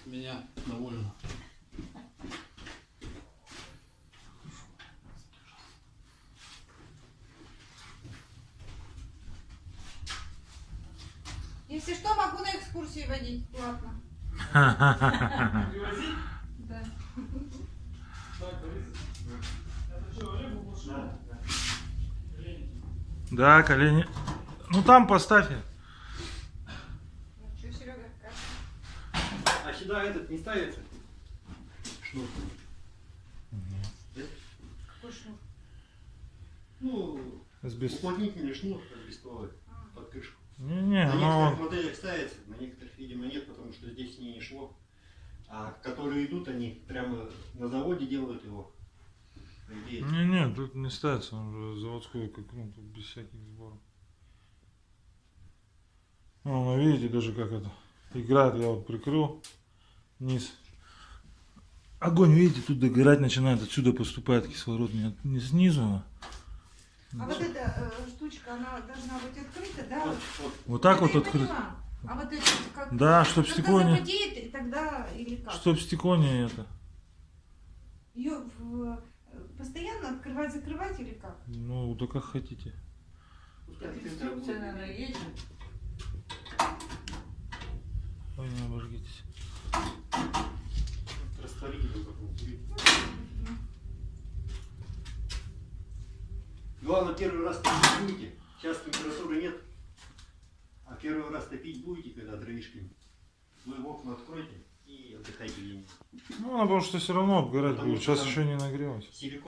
меня довольно. Если что, могу на экскурсии водить платно. Да. Да, колени. Ну там поставь. Ну что, Серега, как? А сюда этот не ставится? Шнур. Какой шнур? Ну, уплотнительный шнур листовый под крышку. Не-не, На ну... некоторых моделях ставится, на некоторых, видимо, нет, потому что здесь с ней не шло. А которые идут, они прямо на заводе делают его. По идее. Не-не, тут не ставится, он же заводской, как, ну, тут без всяких сборов. Ну, видите, даже как это играет, я вот прикрыл низ. Огонь, видите, тут догорать начинает, отсюда поступает кислород, не снизу. А вот эта штучка, она должна быть открыта, да? Вот так вот Я открыть. поняла. А вот это как? Да, чтоб стекло Когда не... запотеет, и тогда или как? Чтоб стекло не это. Ее постоянно открывать, закрывать или как? Ну, да как хотите. Инструкция, наверное, есть. Ой, не обожгитесь. Растворитель какой-то. Главное, первый раз топить будете. Сейчас температуры нет. А первый раз топить будете, когда дровишками. Вы окна откройте и отдыхайте где-нибудь. Ну, потому что все равно обгорать Потому будет. что Сейчас там еще не нагрелось. Силикон